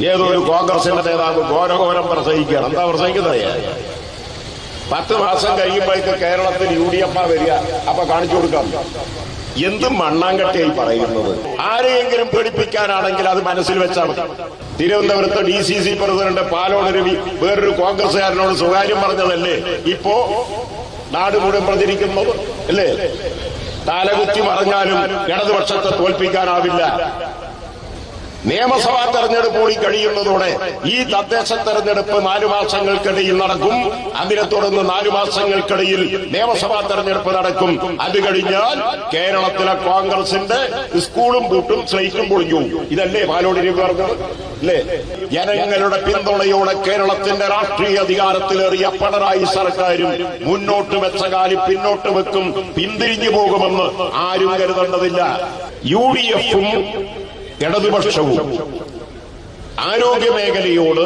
ഏതൊരു കോൺഗ്രസിന്റെ നേതാവ് ഘോരഘോരം പ്രസംഗിക്കുകയാണ്. എന്താ പ്രസംഗിക്കുന്നത്? 10 മാസം കഴിയുമ്പോഴേക്ക് കേരളത്തിൽ UDF വരിക, അപ്പൊ കാണിച്ചു കൊടുക്കാം. എന്ത് മണ്ണാങ്കട്ടിയായി പറയുന്നത്? ആരെയെങ്കിലും പേടിപ്പിക്കാനാണെങ്കിൽ അത് മനസ്സിൽ വെച്ചാൽ മതി. തിരുവനന്തപുരത്ത് DCC പ്രസിഡന്റ് പാലോട് രവി വേറൊരു കോൺഗ്രസുകാരനോട് സ്വകാര്യം പറഞ്ഞതല്ലേ ഇപ്പോ നാട് മുഴുവൻ പ്രചരിക്കുന്നത് അല്ലേ? തലകുത്തി പറഞ്ഞാലും ഇടതുപക്ഷത്തെ തോൽപ്പിക്കാനാവില്ല. നിയമസഭാ തെരഞ്ഞെടുപ്പ് കൂടി കഴിയുന്നതോടെ ഈ തദ്ദേശ തെരഞ്ഞെടുപ്പ് 4 മാസങ്ങൾക്കിടയിൽ നടക്കും. അതിനെ തുടർന്ന് 4 മാസങ്ങൾക്കിടയിൽ നിയമസഭാ തെരഞ്ഞെടുപ്പ് നടക്കും. അത് കഴിഞ്ഞാൽ കേരളത്തിലെ കോൺഗ്രസിന്റെ സ്കൂളും പൂട്ടും സ്ലൈറ്റും പൊളിഞ്ഞു. ഇതല്ലേ പാലോട് രവി പറഞ്ഞത്? അല്ലേ? ജനങ്ങളുടെ പിന്തുണയോടെ കേരളത്തിന്റെ രാഷ്ട്രീയ അധികാരത്തിലേറിയ പിണറായി സർക്കാരും മുന്നോട്ട് വെച്ച കാലി പിന്നോട്ട് വെക്കും, പിന്തിരിഞ്ഞു പോകുമെന്ന് ആരും കരുതേണ്ടതില്ല. UDFും ഇടതുപക്ഷവും ആരോഗ്യമേഖലയോട്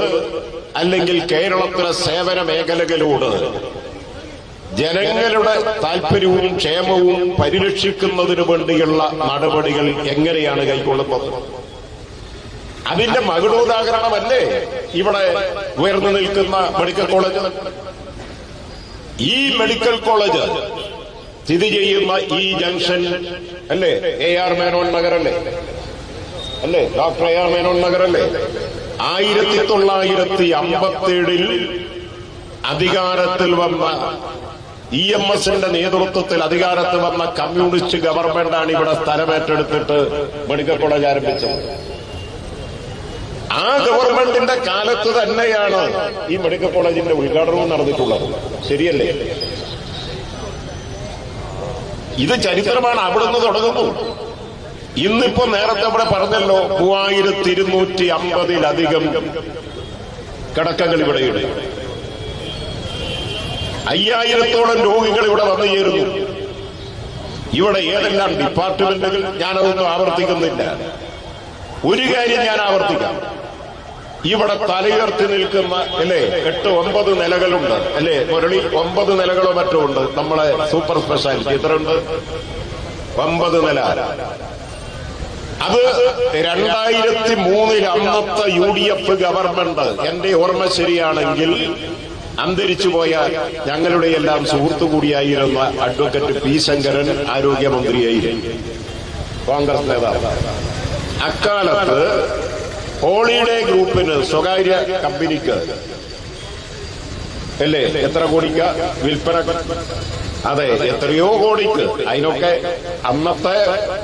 അല്ലെങ്കിൽ കേരളത്തിലെ സേവന മേഖലകളോട് ജനങ്ങളുടെ താൽപര്യവും ക്ഷേമവും പരിരക്ഷിക്കുന്നതിനു വേണ്ടിയുള്ള നടപടികൾ എങ്ങനെയാണ് കൈക്കൊള്ളുന്നത്? അതിന്റെ മകുടോദാഹരണമല്ലേ ഇവിടെ ഉയർന്നു നിൽക്കുന്ന മെഡിക്കൽ കോളേജ്. ഈ മെഡിക്കൽ കോളേജ് സ്ഥിതി ചെയ്യുന്ന ഈ ജംഗ്ഷൻ അല്ലേ? AR മേനോൻ നഗറല്ലേ? അല്ലേ? Doctor AR Menon നഗറല്ലേ? 1957 അധികാരത്തിൽ വന്ന EMSന്റെ നേതൃത്വത്തിൽ അധികാരത്തിൽ വന്ന കമ്മ്യൂണിസ്റ്റ് ഗവൺമെന്റാണ് ഇവിടെ സ്ഥലമേറ്റെടുത്തിട്ട് മെഡിക്കൽ കോളേജ് ആരംഭിച്ചത്. ആ ഗവൺമെന്റിന്റെ കാലത്ത് തന്നെയാണ് ഈ മെഡിക്കൽ കോളേജിന്റെ ഉദ്ഘാടനവും നടന്നിട്ടുള്ളത്. ശരിയല്ലേ? ഇത് ചരിത്രമാണ്. അവിടുന്ന് തുടങ്ങുന്നു. ഇന്നിപ്പോ നേരത്തെ ഇവിടെ പറഞ്ഞല്ലോ 3250-ലധികം കിടക്കകൾ ഇവിടെയുണ്ട്. 5000-ഓളം രോഗികൾ ഇവിടെ വന്നു ചേരുന്നു. ഇവിടെ ഏതെല്ലാം ഡിപ്പാർട്ട്മെന്റുകൾ, ഞാനതൊന്നും ആവർത്തിക്കുന്നില്ല. ഒരു കാര്യം ഞാൻ ആവർത്തിക്കാം. ഇവിടെ തലയുയർത്തി നിൽക്കുന്ന അല്ലേ 8-9 നിലകളുണ്ട് അല്ലേ മുരളി? 9 നിലകളോ മറ്റോ ഉണ്ട്. നമ്മളെ സൂപ്പർ സ്പെഷ്യാലിറ്റി എത്രയുണ്ട്? 9 നില. അത് 2003 അന്നത്തെ UDF ഗവൺമെന്റ്, എന്റെ ഓർമ്മ ശരിയാണെങ്കിൽ, അന്തരിച്ചുപോയ ഞങ്ങളുടെ എല്ലാം സുഹൃത്തുകൂടിയായിരുന്ന അഡ്വക്കേറ്റ് P. ശങ്കരൻ ആരോഗ്യമന്ത്രിയായിരുന്നു, കോൺഗ്രസ് നേതാവ്. അക്കാലത്ത് ഹോളിഡേ ഗ്രൂപ്പിന്, സ്വകാര്യ കമ്പനിക്ക് അല്ലേ എത്ര കോടിക്ക വിൽപ്പന? അതെ, എത്രയോ കോടിക്ക്. അതിനൊക്കെ അന്നത്തെ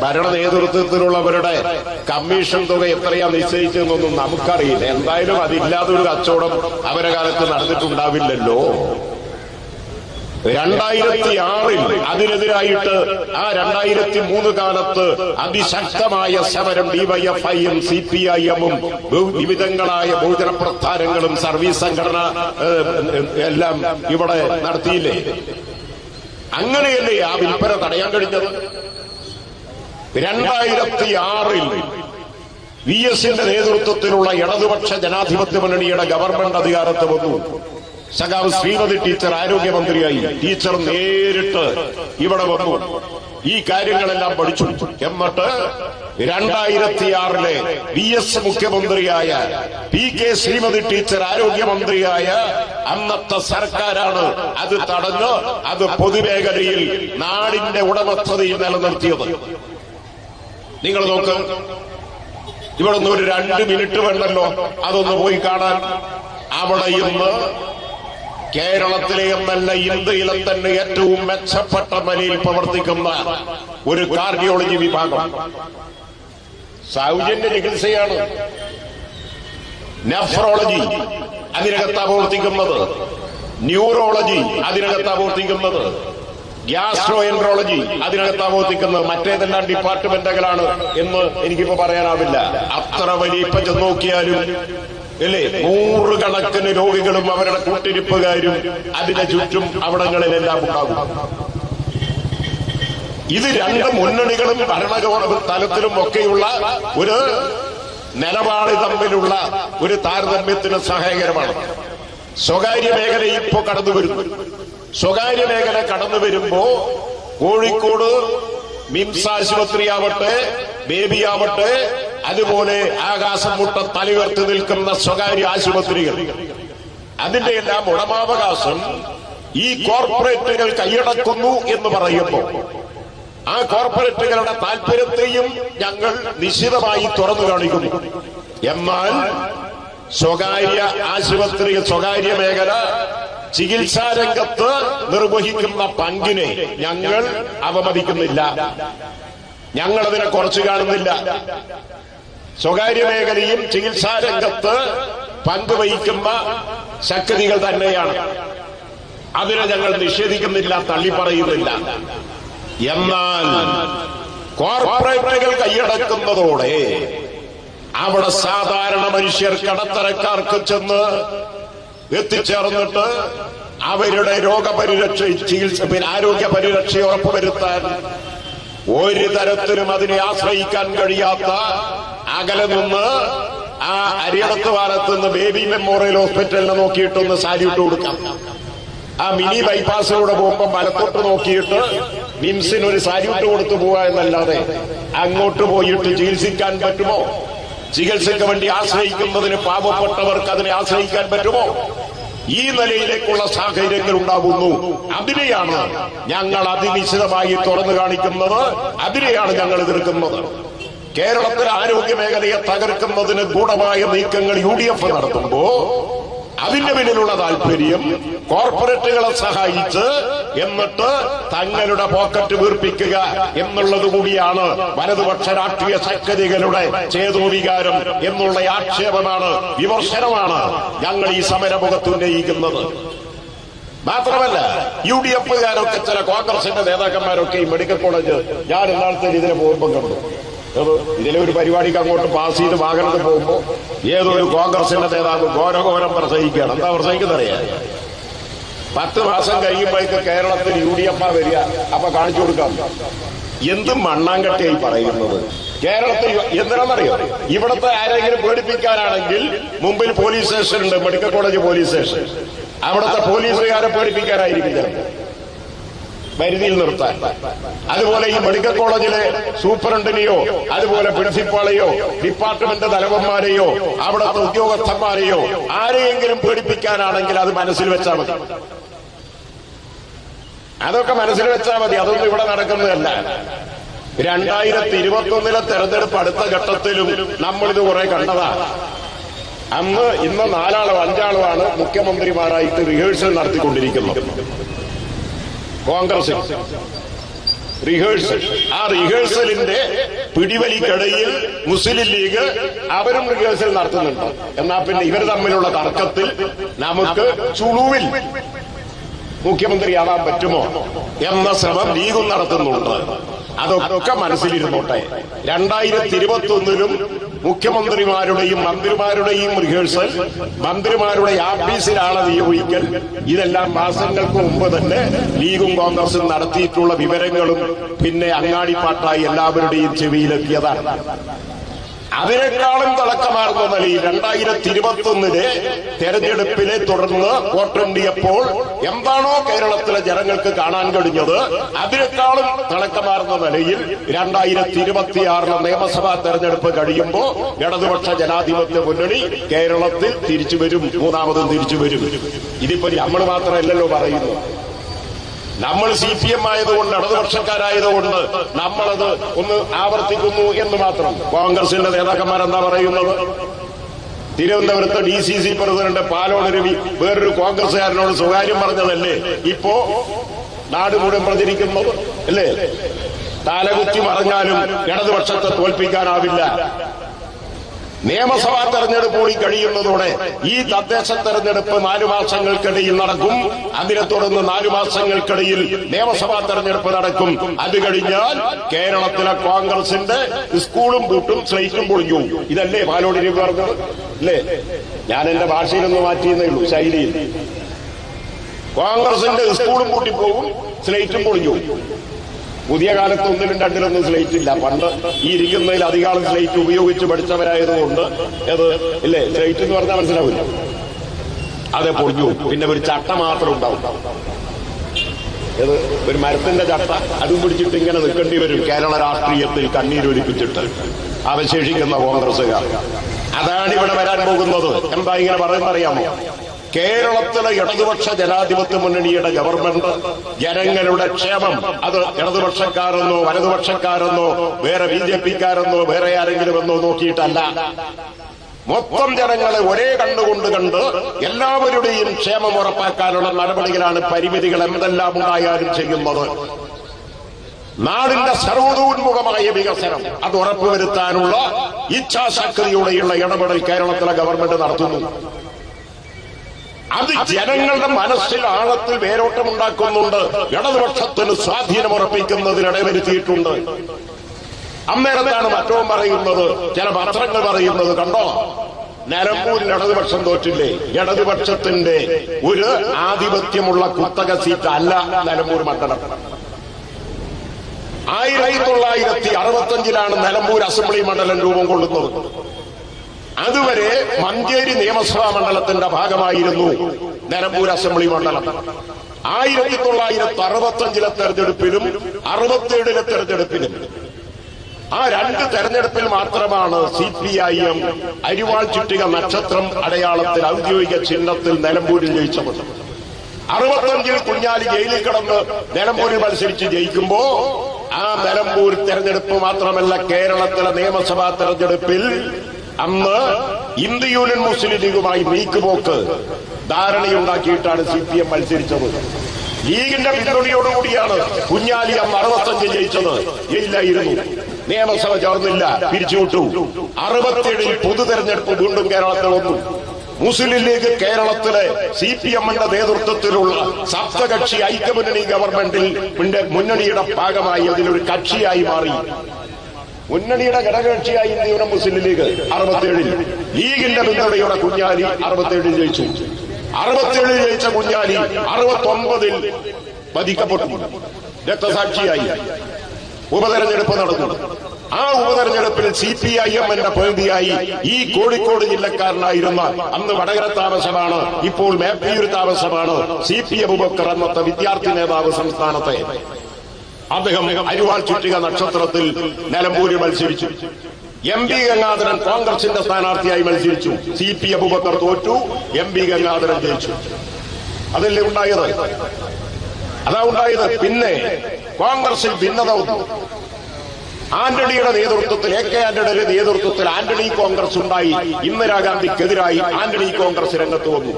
ഭരണ നേതൃത്വത്തിലുള്ളവരുടെ കമ്മീഷൻ തുക എത്രയാ നിശ്ചയിച്ചതെന്നൊന്നും നമുക്കറിയില്ല. എന്തായാലും അതില്ലാതൊരു കച്ചവടം അവരുടെ കാലത്ത് നടന്നിട്ടുണ്ടാവില്ലല്ലോ. 2006 അതിനെതിരായിട്ട് ആ 2003 കാലത്ത് അതിശക്തമായ സമരം DYFIയും CPIMും വിവിധങ്ങളായ ബഹുജന പ്രസ്ഥാനങ്ങളും സർവീസ് സംഘടന എല്ലാം ഇവിടെ നടത്തിയില്ലേ? അങ്ങനെയല്ലേ ആ വിൽപ്പന തടയാൻ കഴിഞ്ഞത്? 2006 VSന്റെ നേതൃത്വത്തിലുള്ള ഇടതുപക്ഷ ജനാധിപത്യ മുന്നണിയുടെ ഗവൺമെന്റ് അധികാരത്ത് വന്നു. സഖാവ് ശ്രീമതി ടീച്ചർ ആരോഗ്യമന്ത്രിയായി. ടീച്ചർ നേരിട്ട് ഇവിടെ വന്നു, ഈ കാര്യങ്ങളെല്ലാം പഠിച്ചു. എന്നിട്ട് 2006 VS മുഖ്യമന്ത്രിയായ PK ശ്രീമതി ടീച്ചർ ആരോഗ്യമന്ത്രിയായ അന്നത്തെ സർക്കാരാണ് അത് തടഞ്ഞ് അത് പൊതുമേഖലയിൽ നാടിന്റെ ഉടമസ്ഥതയിൽ നിലനിർത്തിയത്. നിങ്ങൾ നോക്ക്, ഇവിടെ നിന്ന് ഒരു 2 മിനിറ്റ് വേണ്ടല്ലോ അതൊന്ന് പോയി കാണാൻ. അവിടെ ഇന്ന് കേരളത്തിലെ എന്നല്ല ഇന്ത്യയിലെ തന്നെ ഏറ്റവും മെച്ചപ്പെട്ട നിലയിൽ പ്രവർത്തിക്കുന്ന ഒരു കാർഡിയോളജി വിഭാഗം. സൗജന്യ ചികിത്സയാണ്. നെഫ്രോളജി അതിനകത്താ പ്രവർത്തിക്കുന്നത്, ന്യൂറോളജി അതിനകത്താ പ്രവർത്തിക്കുന്നത്, ഗ്യാസ്ട്രോ എൻട്രോളജി അതിനകത്താ പ്രവർത്തിക്കുന്നത്. മറ്റേതെല്ലാം ഡിപ്പാർട്ട്മെന്റുകളാണ് എന്ന് എനിക്കിപ്പോ പറയാനാവില്ല. അത്ര വലിയ ഇപ്പൊ ചെന്ന് നോക്കിയാലും അല്ലേ 100 കണക്കിന് രോഗികളും അവരുടെ കൂട്ടിരിപ്പുകാരും അതിന്റെ ചുറ്റും അവിടങ്ങളിലെല്ലാം ഉണ്ടാകും. ഇത് 2 മുന്നണികളും ഭരണകൂട തലത്തിലും ഒക്കെയുള്ള ഒരു നിലപാട് തമ്മിലുള്ള ഒരു താരതമ്യത്തിന് സഹായകരമാണ്. സ്വകാര്യ മേഖല ഇപ്പോ കടന്നു വരുന്നു. സ്വകാര്യ മേഖല കടന്നു വരുമ്പോ കോഴിക്കോട് മിംസ് ആശുപത്രിയാവട്ടെ, ബേബിയാവട്ടെ, അതുപോലെ ആകാശം മുട്ട തലയുയർത്തി നിൽക്കുന്ന സ്വകാര്യ ആശുപത്രികൾ, അതിന്റെ എല്ലാം ഉടമാവകാശം ഈ കോർപ്പറേറ്റുകൾ കൈയടക്കുന്നു എന്ന് പറയുമ്പോൾ ആ കോർപ്പറേറ്റുകളുടെ താല്പര്യത്തെയും ഞങ്ങൾ നിശ്ചിതമായി തുറന്നു കാണിക്കുന്നു. എന്നാൽ സ്വകാര്യ ആശുപത്രികൾ, സ്വകാര്യ മേഖല ചികിത്സാ രംഗത്ത് നിർവഹിക്കുന്ന പങ്കിനെ ഞങ്ങൾ അവമതിക്കുന്നില്ല, ഞങ്ങളതിനെ കുറച്ചു കാണുന്നില്ല. സ്വകാര്യ മേഖലയും ചികിത്സാ രംഗത്ത് പങ്കുവഹിക്കുന്ന ശക്തികൾ തന്നെയാണ്. അതിനെ ഞങ്ങൾ നിഷേധിക്കുന്നില്ല, തള്ളിപ്പറയുന്നില്ല. എന്നാൽ കോർപ്പറേറ്റുകൾ കൈയടക്കുന്നതോടെ അവിടെ സാധാരണ മനുഷ്യർ, കടത്തരക്കാർക്ക് ചെന്ന് എത്തിച്ചേർന്നിട്ട് അവരുടെ രോഗപരിരക്ഷ, ചികിത്സ, ആരോഗ്യ പരിരക്ഷ ഉറപ്പുവരുത്താൻ ഒരു തരത്തിലും അതിനെ ആശ്രയിക്കാൻ കഴിയാത്ത അകലെ നിന്ന് ആ അരിയടത്ത് വാരത്ത് നിന്ന് ബേബി മെമ്മോറിയൽ ഹോസ്പിറ്റലിനെ നോക്കിയിട്ടൊന്ന് സാല്യൂട്ട് കൊടുക്കാം. ആ മിനി ബൈപ്പാസിലൂടെ പോകുമ്പോൾ വലത്തോട്ട് നോക്കിയിട്ട് മിംസിനൊരു സാല്യൂട്ട് കൊടുത്തു പോവുക എന്നല്ലാതെ അങ്ങോട്ട് പോയിട്ട് ചികിത്സിക്കാൻ പറ്റുമോ? ചികിത്സയ്ക്ക് വേണ്ടി ആശ്രയിക്കുന്നതിന് പാവപ്പെട്ടവർക്ക് അതിനെ ആശ്രയിക്കാൻ പറ്റുമോ? ഈ നിലയിലേക്കുള്ള സാഹചര്യങ്ങൾ ഉണ്ടാകുന്നു. അതിനെയാണ് ഞങ്ങൾ അതിനിശ്ചിതമായി തുറന്നു കാണിക്കുന്നത്, അതിനെയാണ് ഞങ്ങൾ എതിർക്കുന്നത്. കേരളത്തിലെ ആരോഗ്യ മേഖലയെ തകർക്കുന്നതിന് ഗൂഢമായ നീക്കങ്ങൾ UDF നടത്തുമ്പോ അതിന്റെ പിന്നിലുള്ള താല്പര്യം കോർപ്പറേറ്റുകളെ സഹായിച്ച് എന്നിട്ട് തങ്ങളുടെ പോക്കറ്റ് വീർപ്പിക്കുക എന്നുള്ളത് കൂടിയാണ് വലതുപക്ഷ രാഷ്ട്രീയ ശക്തികളുടെ ചേതോവികാരം എന്നുള്ള ആക്ഷേപമാണ്, വിമർശനമാണ് ഞങ്ങൾ ഈ സമരമുഖത്ത് ഉന്നയിക്കുന്നത്. മാത്രമല്ല UDFകാരൊക്കെ, ചില കോൺഗ്രസിന്റെ നേതാക്കന്മാരൊക്കെ ഈ മെഡിക്കൽ കോളേജ് ഞാൻ എന്നാളത്തെ ഇതിനെ പോകുമ്പോൾ കണ്ടു. ഇതിലെ ഒരു പരിപാടിക്ക് അങ്ങോട്ട് പാസ് ചെയ്ത് വാഹനത്തിൽ പോകുമ്പോ ഏതോ ഒരു കോൺഗ്രസിന്റെ നേതാവ് ഘോരഘോരം പ്രസംഗിക്കുകയാണ്. എന്താ പ്രസംഗിക്കുന്നറിയാം? 10 മാസം കഴിയുമ്പോഴേക്ക് കേരളത്തിൽ UDF വരിക, അപ്പൊ കാണിച്ചു കൊടുക്കാം. എന്ത് മണ്ണാങ്കട്ടിയായി പറയുന്നത്? കേരളത്തിൽ എന്തിനാണെന്നറിയോ? ഇവിടുത്തെ ആരെങ്കിലും പേടിപ്പിക്കാനാണെങ്കിൽ മുമ്പിൽ പോലീസ് സ്റ്റേഷൻ ഉണ്ട്, മെഡിക്കൽ കോളേജ് പോലീസ് സ്റ്റേഷൻ. അവിടുത്തെ പോലീസുകാരെ പേടിപ്പിക്കാനായിരിക്കും ചിലപ്പോൾ പരിധിയിൽ നിർത്താൻ. അതുപോലെ ഈ മെഡിക്കൽ കോളേജിലെ സൂപ്രണ്ടിനെയോ അതുപോലെ പ്രിൻസിപ്പാളെയോ ഡിപ്പാർട്ട്മെന്റ് തലവന്മാരെയോ അവിടുത്തെ ഉദ്യോഗസ്ഥന്മാരെയോ ആരെയെങ്കിലും പേടിപ്പിക്കാനാണെങ്കിൽ അത് മനസ്സിൽ വെച്ചാൽ മതി. അതൊക്കെ മനസ്സിൽ വെച്ചാൽ മതി. അതൊന്നും ഇവിടെ നടക്കുന്നതല്ല. 2021 തെരഞ്ഞെടുപ്പ് അടുത്ത ഘട്ടത്തിലും നമ്മളിത് കുറെ കണ്ടതാണ്. അന്ന് ഇന്ന് 4 ആളോ 5 ആളുമാണ് മുഖ്യമന്ത്രിമാരായിട്ട് റിഹേഴ്സൽ നടത്തിക്കൊണ്ടിരിക്കുന്നത്. കോൺഗ്രസ് റിഹേഴ്സൽ, ആ റിഹേഴ്സലിന്റെ പിടിവലിക്കിടയിൽ മുസ്ലിം ലീഗ് അവരും റിഹേഴ്സൽ നടത്തുന്നുണ്ട്. എന്നാ പിന്നെ ഇവർ തമ്മിലുള്ള തർക്കത്തിൽ നമുക്ക് ചുളുവിൽ മുഖ്യമന്ത്രിയാവാൻ പറ്റുമോ എന്ന ശ്രമം ലീഗും നടത്തുന്നുണ്ട്. അതൊക്കെ മനസ്സിലിരുന്നോട്ടെ. 2021 മുഖ്യമന്ത്രിമാരുടെയും മന്ത്രിമാരുടെയും റിഹേഴ്സൽ, മന്ത്രിമാരുടെ ആഫീസിലാണ് നിയോഗിക്കൽ, ഇതെല്ലാം മാസങ്ങൾക്ക് മുമ്പ് തന്നെ ലീഗും കോൺഗ്രസും നടത്തിയിട്ടുള്ള വിവരങ്ങളും പിന്നെ അങ്ങാടിപ്പാട്ടായി എല്ലാവരുടെയും ചെവിയിലെത്തിയതാണ്. അതിനേക്കാളും തിളക്കമാർന്ന നിലയിൽ 2021 തെരഞ്ഞെടുപ്പിനെ തുടർന്ന് വോട്ടെണ്ണിയപ്പോൾ എന്താണോ കേരളത്തിലെ ജനങ്ങൾക്ക് കാണാൻ കഴിഞ്ഞത്, അതിനേക്കാളും തിളക്കമാർന്ന നിലയിൽ 2026 നിയമസഭാ തെരഞ്ഞെടുപ്പ് കഴിയുമ്പോൾ ഇടതുപക്ഷ ജനാധിപത്യ മുന്നണി കേരളത്തിൽ തിരിച്ചു വരും, മൂന്നാമതും തിരിച്ചു വരും. ഇതിപ്പോ നമ്മൾ മാത്രമല്ലല്ലോ പറയുന്നു. നമ്മൾ CPM ആയതുകൊണ്ട്, ഇടതുപക്ഷക്കാരായതുകൊണ്ട് നമ്മളത് ഒന്ന് ആവർത്തിക്കുന്നു എന്ന് മാത്രം. കോൺഗ്രസിന്റെ നേതാക്കന്മാരെന്താ പറയുന്നത്? തിരുവനന്തപുരത്ത് DCC പ്രസിഡന്റ് പാലോട് രവി വേറൊരു കോൺഗ്രസുകാരനോട് സ്വകാര്യം പറഞ്ഞതല്ലേ ഇപ്പോ നാട് മുഴുവൻ പ്രചരിക്കുന്നത് അല്ലേ? തലകുത്തി മറിഞ്ഞാലും ഇടതുപക്ഷത്തെ തോൽപ്പിക്കാനാവില്ല. നിയമസഭാ തെരഞ്ഞെടുപ്പ് കൂടി കഴിയുന്നതോടെ ഈ തദ്ദേശ തെരഞ്ഞെടുപ്പ് 4 മാസങ്ങൾക്കിടയിൽ നടക്കും. അതിനെ തുടർന്ന് 4 മാസങ്ങൾക്കിടയിൽ നിയമസഭാ തെരഞ്ഞെടുപ്പ് നടക്കും. അത് കഴിഞ്ഞാൽ കേരളത്തിലെ കോൺഗ്രസിന്റെ സ്കൂളും പൂട്ടും സ്ലേറ്റും പൊളിഞ്ഞു. ഇതല്ലേ പാലോട് രവി പറഞ്ഞത്? അല്ലേ? ഞാൻ എന്റെ ഭാഷയിലൊന്ന് മാറ്റിയെന്നേ ഉള്ളൂ, ശൈലിയിൽ. കോൺഗ്രസിന്റെ സ്കൂളും പൂട്ടിപ്പോകും, സ്ലേറ്റും പൊളിഞ്ഞു. പുതിയ കാലത്ത് 1-ലും 2-ലൊന്നും സ്ലേറ്റ് ഇല്ല. പണ്ട് ഈ ഇരിക്കുന്നതിൽ അധികാളം സ്ലേറ്റ് ഉപയോഗിച്ച് പഠിച്ചവരായതുകൊണ്ട് അത് ഇല്ലേ, സ്ലേറ്റ് എന്ന് പറഞ്ഞാൽ മനസ്സിലാവില്ല. അത് പൊളിഞ്ഞു. പിന്നെ ഒരു ചട്ട മാത്രം ഉണ്ടാവും. ഇത് ഒരു മരത്തിന്റെ ചട്ട, അതും പിടിച്ചിട്ട് ഇങ്ങനെ നിൽക്കേണ്ടി വരും കേരള രാഷ്ട്രീയത്തിൽ കണ്ണീരൊലിപ്പിച്ചിട്ട്. അവശേഷിക്കുന്ന കോൺഗ്രസുകാർ. അതാണ് ഇവിടെ വരാൻ പോകുന്നത്. എന്താ ഇങ്ങനെ പറയുന്നറിയാമോ? കേരളത്തിലെ ഇടതുപക്ഷ ജനാധിപത്യ മുന്നണിയുടെ ഗവൺമെന്റ് ജനങ്ങളുടെ ക്ഷേമം, അത് ഇടതുപക്ഷക്കാരെന്നോ വലതുപക്ഷക്കാരെന്നോ വേറെ BJP-ക്കാരെന്നോ വേറെ ആരെങ്കിലും എന്നോ നോക്കിയിട്ടല്ല, മൊത്തം ജനങ്ങളെ ഒരേ കണ്ടുകൊണ്ട് കണ്ട് എല്ലാവരുടെയും ക്ഷേമം ഉറപ്പാക്കാനുള്ള നടപടികളാണ് പരിമിതികൾ എന്തെല്ലാം ഉണ്ടായാലും ചെയ്യുന്നത്. നാടിന്റെ സർവ്വതോന്മുഖമായ വികസനം അത് ഉറപ്പുവരുത്താനുള്ള ഇച്ഛാശക്തിയോടെയുള്ള ഇടപെടൽ കേരളത്തിലെ ഗവൺമെന്റ് നടത്തുന്നു. അത് ജനങ്ങളുടെ മനസ്സിൽ ആഴത്തിൽ വേരോട്ടമുണ്ടാക്കുന്നുണ്ട്, ഇടതുപക്ഷത്തിന് സ്വാധീനമുറപ്പിക്കുന്നതിനിടെ വരുത്തിയിട്ടുണ്ട്. അന്നേരത്താണ് മറ്റവും പറയുന്നത്, ചില പത്രങ്ങൾ പറയുന്നത് കണ്ടോ, നിലമ്പൂരിൽ ഇടതുപക്ഷം തോറ്റില്ലേ? ഇടതുപക്ഷത്തിന്റെ ഒരു ആധിപത്യമുള്ള കുത്തക സീറ്റ് അല്ല നിലമ്പൂർ മണ്ഡലം. 1965 നിലമ്പൂർ അസംബ്ലി മണ്ഡലം രൂപം കൊള്ളുന്നത്. അതുവരെ മഞ്ചേരി നിയമസഭാ മണ്ഡലത്തിന്റെ ഭാഗമായിരുന്നു നിലമ്പൂർ അസംബ്ലി മണ്ഡലം. 1965 തെരഞ്ഞെടുപ്പിലും 67 തെരഞ്ഞെടുപ്പിലും ആ രണ്ട് തെരഞ്ഞെടുപ്പിൽ മാത്രമാണ് CPIM അരിവാൾ ചുറ്റിക നക്ഷത്രം അടയാളത്തിൽ ഔദ്യോഗിക ചിഹ്നത്തിൽ നിലമ്പൂരിൽ ജയിച്ചത്. 65 കുഞ്ഞാലി ജയിലിൽ കിടന്ന് നിലമ്പൂരിൽ മത്സരിച്ച് ജയിക്കുമ്പോ ആ നിലമ്പൂർ തെരഞ്ഞെടുപ്പ് മാത്രമല്ല, കേരളത്തിലെ നിയമസഭാ തെരഞ്ഞെടുപ്പിൽ അന്ന് ഇന്ത്യ യൂണിയൻ മുസ്ലിം ലീഗുമായി നീക്കുപോക്ക് ധാരണയുണ്ടാക്കിയിട്ടാണ് CPM മത്സരിച്ചത്. ലീഗിന്റെ പിന്തുണയോടുകൂടിയാണ് കുഞ്ഞാലി അന്ന് 65 ജയിച്ചത്. ജയിലായിരുന്നു, നിയമസഭ ചേർന്നില്ല, പിരിച്ചുവിട്ടു. 67 പൊതു തെരഞ്ഞെടുപ്പ് വീണ്ടും കേരളത്തിൽ വന്നു. മുസ്ലിം ലീഗ് കേരളത്തിലെ CPM-ന്റെ നേതൃത്വത്തിലുള്ള സപ്തകക്ഷി ഐക്യമുന്നണി ഗവൺമെന്റിൽ മുന്നണിയുടെ ഭാഗമായി അതിലൊരു കക്ഷിയായി മാറി. മുന്നണിയുടെ ഘടകകക്ഷിയായി ഇന്ത്യ യൂണിയൻ മുസ്ലിം ലീഗ് 67. ലീഗിന്റെ പിന്തുണയോടെ കുഞ്ഞാലി 67 ജയിച്ചു. 67 ജയിച്ച കുഞ്ഞാലി 69 വധിക്കപ്പെട്ടു, രക്തസാക്ഷിയായി. ഉപതെരഞ്ഞെടുപ്പ് നടന്നു. ആ ഉപതെരഞ്ഞെടുപ്പിൽ CPIM-ന്റെ പ്രതിനിധിയായി ഈ കോഴിക്കോട് ജില്ലക്കാരനായിരുന്ന, അന്ന് വടകര താമസമാണ്, ഇപ്പോൾ മേപ്പയൂർ താമസമാണ്, CP അബൂബക്കർ അന്നത്തെ വിദ്യാർത്ഥി നേതാവ് സംസ്ഥാനത്തെ. അദ്ദേഹം അരിവാൾ ചുറ്റിക നക്ഷത്രത്തിൽ നിലമ്പൂരിൽ മത്സരിച്ചു. MP ഗംഗാധരൻ കോൺഗ്രസിന്റെ സ്ഥാനാർത്ഥിയായി മത്സരിച്ചു. CP അബൂബക്കർ തോറ്റു, MP ഗംഗാധരൻ ജയിച്ചു. അതല്ലേ ഉണ്ടായത്? അതാ ഉണ്ടായത്. പിന്നെ കോൺഗ്രസിൽ ഭിന്നത വന്നു. ആന്റണിയുടെ നേതൃത്വത്തിൽ, AK ആന്റണിയുടെ നേതൃത്വത്തിൽ ആന്റണി കോൺഗ്രസ് ഉണ്ടായി. ഇന്ദിരാഗാന്ധിക്കെതിരായി ആന്റണി കോൺഗ്രസ് രംഗത്ത് വന്നു.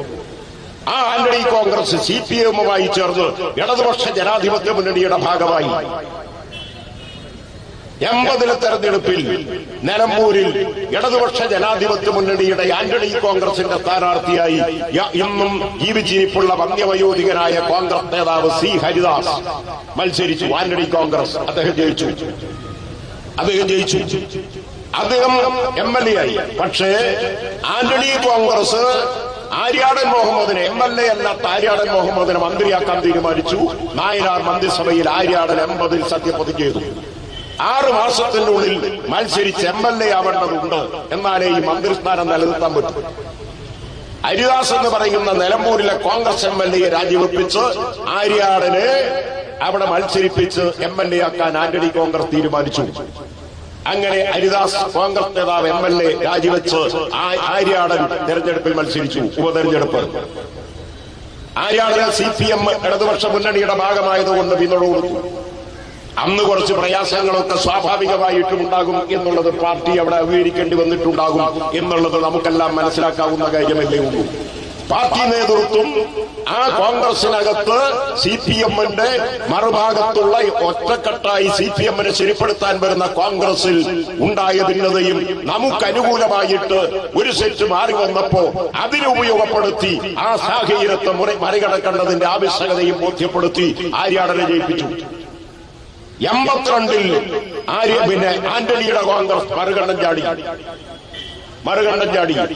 ആ ആന്റണി കോൺഗ്രസ് CPM-മായി ചേർന്ന് ഇടതുപക്ഷ ജനാധിപത്യ മുന്നണിയുടെ ഭാഗമായി. 80 തെരഞ്ഞെടുപ്പിൽ നിലമ്പൂരിൽ ഇടതുപക്ഷ ജനാധിപത്യ മുന്നണിയുടെ ആന്റണി കോൺഗ്രസിന്റെ സ്ഥാനാർത്ഥിയായി ഇന്നും ജീവിച്ചിരിപ്പുള്ള വന്യവയോധികനായ കോൺഗ്രസ് നേതാവ് C. ഹരിദാസ് മത്സരിച്ചു. ആന്റണി കോൺഗ്രസ്, അദ്ദേഹം ജയിച്ചു. അദ്ദേഹം MLA ആയി. പക്ഷേ ആന്റണി കോൺഗ്രസ് ആര്യാടൻ മുഹമ്മദിനെ, MLA അല്ലാത്ത ആര്യാടൻ മുഹമ്മദിനെ മന്ത്രിയാക്കാൻ തീരുമാനിച്ചു. നായനാർ മന്ത്രിസഭയിൽ ആര്യാടൻ 80 സത്യപ്രതിജ്ഞ ചെയ്തു. 6 മാസത്തിനുള്ളിൽ മത്സരിച്ച് MLA ആവേണ്ടതുണ്ട്, എന്നാലേ ഈ മന്ത്രിസ്ഥാനം നിലനിർത്താൻ പറ്റും. ഹരിദാസ് എന്ന് പറയുന്ന നിലമ്പൂരിലെ കോൺഗ്രസ് MLA രാജിവെപ്പിച്ച് ആര്യാടനെ അവിടെ മത്സരിപ്പിച്ച് MLA ആക്കാൻ ആന്റണി കോൺഗ്രസ് തീരുമാനിച്ചു. അങ്ങനെ ഹരിദാസ് കോൺഗ്രസ് നേതാവ് MLA രാജിവെച്ച് ആര്യാടൻ തെരഞ്ഞെടുപ്പിൽ മത്സരിച്ചു. ഉപതെരഞ്ഞെടുപ്പ് ആര്യാടന് CPM ഇടതുപക്ഷ മുന്നണിയുടെ ഭാഗമായതുകൊണ്ട് പിന്തുണ കൊടുത്തു. അന്ന് കുറച്ച് പ്രയാസങ്ങളൊക്കെ സ്വാഭാവികമായിട്ടും ഉണ്ടാകും എന്നുള്ളത് പാർട്ടി അവിടെ അംഗീകരിക്കേണ്ടി വന്നിട്ടുണ്ടാകും എന്നുള്ളത് നമുക്കെല്ലാം മനസ്സിലാക്കാവുന്ന കാര്യമല്ലേ ഉള്ളൂ. പാർട്ടി നേതൃത്വം ആ കോൺഗ്രസിനകത്ത് CPM-ന്റെ മറുഭാഗത്തുള്ള ഒറ്റക്കെട്ടായി CPM-നെ ശരിപ്പെടുത്താൻ വരുന്ന കോൺഗ്രസിൽ ഉണ്ടായ ഭിന്നതയും നമുക്കനുകൂലമായിട്ട് ഒരു സെറ്റ് മാറി വന്നപ്പോ അതിനെ ഉപയോഗപ്പെടുത്തി ആ സാഹചര്യത്തെ മറികടക്കേണ്ടതിന്റെ ആവശ്യകതയും ബോധ്യപ്പെടുത്തി ആര്യാടനെ ജയിപ്പിച്ചു. 82 പിന്നെ ആന്റണിയുടെ കോൺഗ്രസ് മറുകണ്ഠം ചാടി.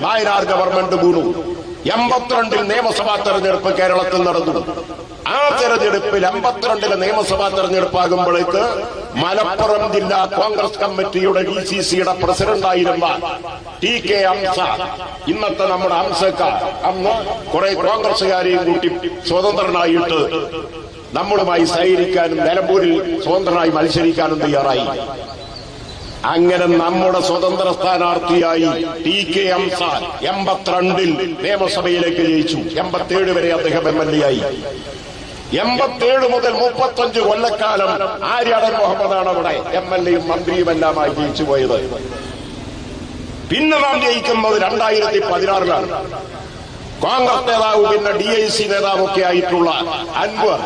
നായനാർ ഗവൺമെന്റ് വീണു. 82 നിയമസഭാ തെരഞ്ഞെടുപ്പ് കേരളത്തിൽ നടന്നു. ആ തെരഞ്ഞെടുപ്പിൽ 82 നിയമസഭാ തെരഞ്ഞെടുപ്പാകുമ്പോഴേക്ക് മലപ്പുറം ജില്ലാ കോൺഗ്രസ് കമ്മിറ്റിയുടെ DCCയുടെ പ്രസിഡന്റായിരുന്ന TK ഹംസ, ഇന്നത്തെ നമ്മുടെ ഹംസക്ക, അന്ന് കുറെ കോൺഗ്രസുകാരെയും കൂട്ടി സ്വതന്ത്രനായിട്ട് നമ്മളുമായി സഹകരിക്കാനും നിലമ്പൂരിൽ സ്വതന്ത്രനായി മത്സരിക്കാനും തയ്യാറായി. അങ്ങനെ നമ്മുടെ സ്വതന്ത്ര സ്ഥാനാർത്ഥിയായി ടി.കെ. അംസാൻ 82-ൽ നിയമസഭയിലേക്ക് ജയിച്ചു. 87 വരെ അദ്ദേഹം MLA ആയി. 87 മുതൽ 35 കൊല്ലക്കാലം ആര്യാടൻ മുഹമ്മദാണ് അവിടെ MLA-യും മന്ത്രിയുമെല്ലാമായി ജയിച്ചു പോയത്. പിന്നെ നാം ജയിക്കുന്നത് 2016-ലാണ്. കോൺഗ്രസ് നേതാവ് പിന്നെ DIC നേതാവൊക്കെ ആയിട്ടുള്ള അൻവർ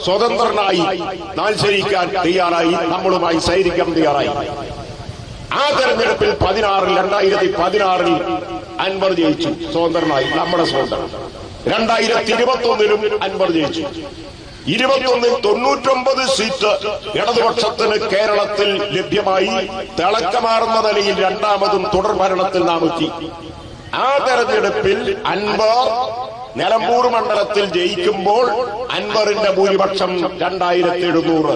സ്വതന്ത്രനായി മത്സരിക്കാൻ തയ്യാറായി, നമ്മളുമായി സഹകരിക്കാൻ തയ്യാറായി. ആ തെരഞ്ഞെടുപ്പിൽ 2016-ൽ അൻവർ ജയിച്ചു, സ്വതന്ത്രനായി, നമ്മുടെ സ്വതന്ത്രൻ. 2021-ലും അൻവർ ജയിച്ചു. 21-ൽ 99 സീറ്റ് ഇടതുപക്ഷത്തിന് കേരളത്തിൽ ലഭ്യമായി. തിളക്കമാർന്ന നിലയിൽ രണ്ടാമതും തുടർ ഭരണത്തിൽ നാം എത്തി. ആ തെരഞ്ഞെടുപ്പിൽ അൻവർ നിലമ്പൂർ മണ്ഡലത്തിൽ ജയിക്കുമ്പോൾ അൻവറിന്റെ ഭൂരിപക്ഷം 2700.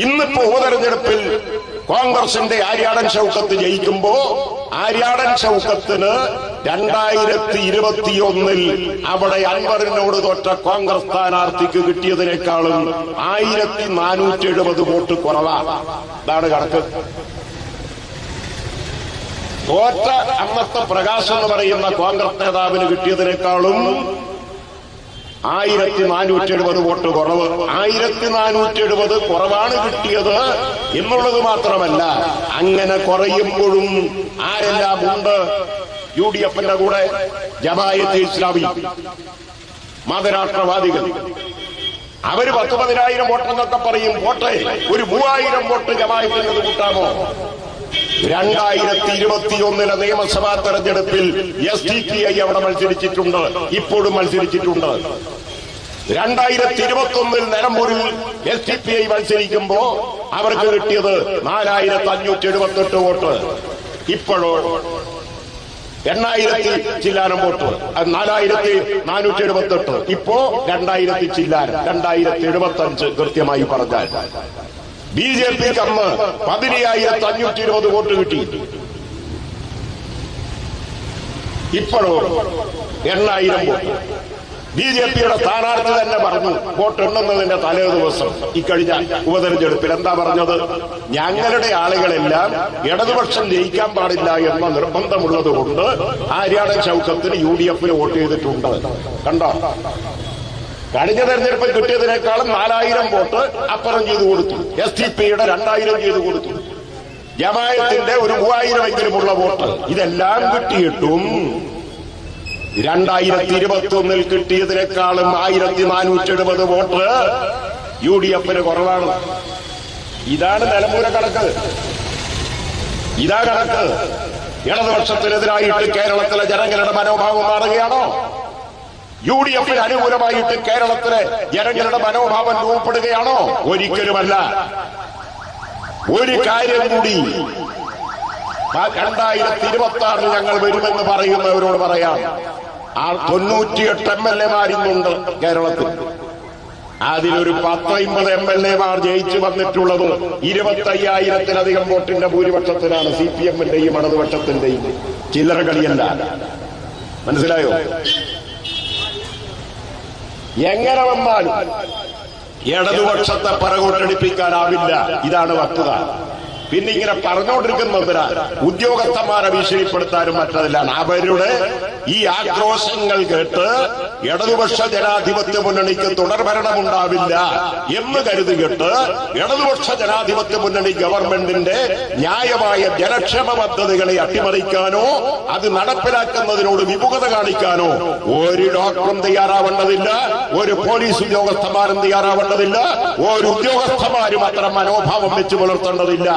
ഇന്നിപ്പോ ഉപതെരഞ്ഞെടുപ്പിൽ കോൺഗ്രസിന്റെ ആര്യാടൻ ഷൗക്കത്ത് ജയിക്കുമ്പോ ആര്യാടൻ ഷൗക്കത്തിന് 2021-ൽ അവിടെ അൻവറിനോട് തോറ്റ കോൺഗ്രസ് സ്ഥാനാർത്ഥിക്ക് കിട്ടിയതിനേക്കാളും 1470 വോട്ട് കുറവാണ്. ഇതാണ് കണക്ക്. തോറ്റ അന്നത്തെ പ്രകാശ് എന്ന് പറയുന്ന കോൺഗ്രസ് നേതാവിന് കിട്ടിയതിനേക്കാളും 1470 വോട്ട് കുറവ്. 1470 കുറവാണ് കിട്ടിയത് എന്നുള്ളത് മാത്രമല്ല, അങ്ങനെ കുറയുമ്പോഴും ആരെല്ലാം ഉണ്ട് UDF-ന്റെ കൂടെ? ജമാഅത്തെ ഇസ്ലാമി, മതരാഷ്ട്രവാദികൾ. അവര് 10,000 വോട്ടെന്നൊക്കെ പറയും. പോട്ടെ, ഒരു 3000 വോട്ട് ജമാഅത്തിന് കൂട്ടാമോ? 2021-ലെ നിയമസഭാ തെരഞ്ഞെടുപ്പിൽ SDPI അവിടെ മത്സരിച്ചിട്ടുണ്ട്, ഇപ്പോഴും മത്സരിച്ചിട്ടുണ്ട്. 2021-ൽ നിലമ്പൂരിൽ SDPI മത്സരിക്കുമ്പോ അവർക്ക് കിട്ടിയത് 4578 വോട്ട്. ഇപ്പോഴോ 8000 ചില്ലാനം വോട്ട്, 4478. ഇപ്പോ 2000 ചില്ലാനം, 2075 കൃത്യമായി പറഞ്ഞാൽ. BJPക്ക് അന്ന് 15,520 വോട്ട് കിട്ടി. ഇപ്പോഴോ 8,000 വോട്ട്. BJPയുടെ സ്ഥാനാർത്ഥി തന്നെ പറഞ്ഞു, വോട്ട് എണ്ണുന്നതിന്റെ തലേ ദിവസം ഇക്കഴിഞ്ഞ ഉപതെരഞ്ഞെടുപ്പിൽ എന്താ പറഞ്ഞത്? ഞങ്ങളുടെ ആളുകളെല്ലാം ഇടതുപക്ഷം ജയിക്കാൻ പാടില്ല എന്ന നിർബന്ധമുള്ളത് കൊണ്ട് ആര്യാടൻ ഷൗക്കത്തിന് UDF-ന് വോട്ട് ചെയ്തിട്ടുണ്ട്. കണ്ടോ? കഴിഞ്ഞ തെരഞ്ഞെടുപ്പിൽ കിട്ടിയതിനേക്കാളും 4000 വോട്ട് അപ്പുറം ചെയ്തു കൊടുത്തു. SDPയുടെ 2000 ചെയ്തു കൊടുത്തു. ജമാഅത്തിന്റെ ഒരു 3000-എങ്കിലുമുള്ള വോട്ട്. ഇതെല്ലാം കിട്ടിയിട്ടും 2021-ൽ കിട്ടിയതിനേക്കാളും 1470 വോട്ട് UDF-ന് കുറവാണ്. ഇതാണ് നിലമ്പൂരെ കണക്ക്. ഇതാ കണക്ക്. ഇടതുപക്ഷത്തിനെതിരായിട്ട് കേരളത്തിലെ ജനങ്ങളുടെ മനോഭാവം മാറുകയാണോ? UDF-ന് അനുകൂലമായിട്ട് കേരളത്തിലെ ജനങ്ങളുടെ മനോഭാവം രൂപപ്പെടുകയാണോ? ഒരിക്കലുമല്ല. ഒരു കാര്യം കൂടി 2026-ൽ ഞങ്ങൾ വരുമെന്ന് പറയുന്നവരോട് പറയാം, 98 MLA-മാരിന്നുണ്ട് കേരളത്തിൽ. അതിലൊരു 10-50 MLA-മാർ ജയിച്ചു വന്നിട്ടുള്ളത് 25,000-ത്തിലധികം വോട്ടിന്റെ ഭൂരിപക്ഷത്തിലാണ്. CPM-ന്റെയും ഇടതുപക്ഷത്തിന്റെയും ചില്ലറ കളിയല്ല. മനസ്സിലായോ? എങ്ങനെ വന്നാലും ഇടതുപക്ഷത്തെ പിറകോട്ടടിപ്പിക്കാനാവില്ല. ഇതാണ് വസ്തുത. പിന്നെ ഇങ്ങനെ പറഞ്ഞുകൊണ്ടിരിക്കുന്നതിന് ഉദ്യോഗസ്ഥന്മാരെ ഭീഷണിപ്പെടുത്താനും മറ്റതിലാണ്. അവരുടെ ഈ ആക്രോശങ്ങൾ കേട്ട് ഇടതുപക്ഷ ജനാധിപത്യ മുന്നണിക്ക് തുടർഭരണമുണ്ടാവില്ല എന്ന് കരുതിയിട്ട് ഇടതുപക്ഷ ജനാധിപത്യ മുന്നണി ഗവൺമെന്റിന്റെ ന്യായമായ ജനക്ഷേമ പദ്ധതികളെ അട്ടിമറിക്കാനോ അത് നടപ്പിലാക്കുന്നതിനോട് വിമുഖത കാണിക്കാനോ ഒരു ഡോക്ടറും തയ്യാറാവേണ്ടതില്ല, ഒരു പോലീസ് ഉദ്യോഗസ്ഥന്മാരും തയ്യാറാവേണ്ടതില്ല, ഒരു ഉദ്യോഗസ്ഥന്മാരും അത്തരം മനോഭാവം വെച്ച് പുലർത്തേണ്ടതില്ല.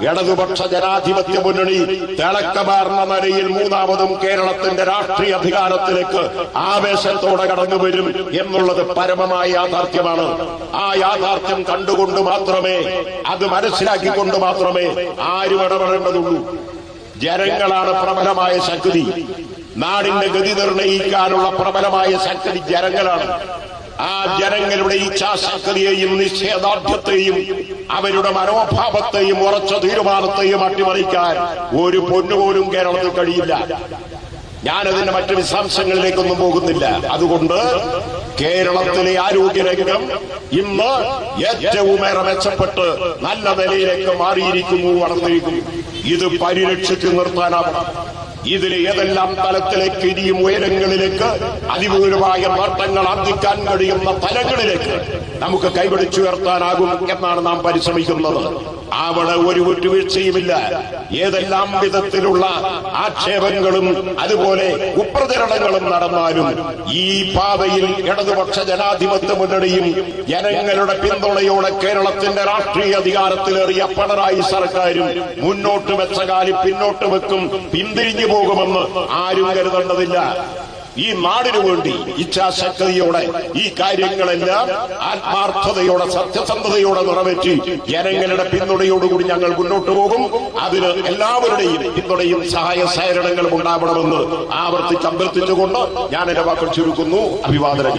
ഇടതുപക്ഷ ജനാധിപത്യ മുന്നണി തിളക്കമാർന്ന നിലയിൽ മൂന്നാമതും കേരളത്തിന്റെ രാഷ്ട്രീയ അധികാരത്തിലേക്ക് ആവേശത്തോടെ കടന്നുവരും എന്നുള്ളത് പരമമായ യാഥാർത്ഥ്യമാണ്. ആ യാഥാർത്ഥ്യം കണ്ടുകൊണ്ട് മാത്രമേ, അത് മനസ്സിലാക്കിക്കൊണ്ട് മാത്രമേ ആരും ഇടപെടേണ്ടതുള്ളൂ. ജനങ്ങളാണ് പ്രബലമായ ശക്തി. നാടിന്റെ ഗതി നിർണയിക്കാനുള്ള പ്രബലമായ ശക്തി ജനങ്ങളാണ്. ആ ജനങ്ങളുടെ ഇച്ഛാശക്തിയെയും നിശ്ചയദാർഢ്യത്തെയും അവരുടെ മനോഭാവത്തെയും ഉറച്ച തീരുമാനത്തെയും അട്ടിമറിക്കാൻ ഒരു പൊന്നുപോലും കേരളത്തിൽ കഴിയില്ല. ഞാനതിന്റെ മറ്റു വിശദാംശങ്ങളിലേക്കൊന്നും പോകുന്നില്ല. അതുകൊണ്ട് കേരളത്തിലെ ആരോഗ്യരംഗം ഇന്ന് ഏറ്റവുമേറെ മെച്ചപ്പെട്ട് നല്ല നിലയിലേക്ക് മാറിയിരിക്കുന്നു, വളർന്നിരിക്കുന്നു. ഇത് പരിരക്ഷിച്ചു നിർത്താനാവണം. ഇതിൽ ഏതെല്ലാം തലത്തിലേക്ക് ഇനിയും ഉയരങ്ങളിലേക്ക് അതിപൂർവമായ നേട്ടങ്ങൾ ആർജിക്കാൻ കഴിയുന്ന തലങ്ങളിലേക്ക് നമുക്ക് കൈപിടിച്ചുയർത്താനാകും എന്നാണ് നാം പരിശ്രമിക്കുന്നത്. അവിടെ ഒരു വിട്ടുവീഴ്ചയുമില്ല. ഏതെല്ലാം വിധത്തിലുള്ള ആക്ഷേപങ്ങളും അതുപോലെ കുപ്രചരണങ്ങളും നടന്നാലും ഈ പാതയിൽ ഇടതുപക്ഷ ജനാധിപത്യ മുന്നണിയും ജനങ്ങളുടെ പിന്തുണയോടെ കേരളത്തിന്റെ രാഷ്ട്രീയ അധികാരത്തിലേറിയ പിണറായി സർക്കാരും മുന്നോട്ട് വെച്ച കാലം പിന്നോട്ട് വെക്കും, പിന്തിരിഞ്ഞു പോകുമെന്ന് ആരും കരുതേണ്ടതില്ല. ഈ നാടിനു വേണ്ടി ഇച്ഛാശക്തിയോടെ ഈ കാര്യങ്ങളെല്ലാം ആത്മാർത്ഥതയോടെ സത്യസന്ധതയോടെ നിറവേറ്റി ജനങ്ങളുടെ പിന്തുണയോടുകൂടി ഞങ്ങൾ മുന്നോട്ട് പോകും. അതിന് എല്ലാവരുടെയും പിന്തുണയും സഹായ സഹകരണങ്ങളും ഉണ്ടാവണമെന്ന് ആവർത്തിച്ച് അഭ്യർത്ഥിച്ചുകൊണ്ട് ഞാൻ എന്റെ വാക്കുകൾ ചുരുക്കുന്നു. അഭിവാദനം.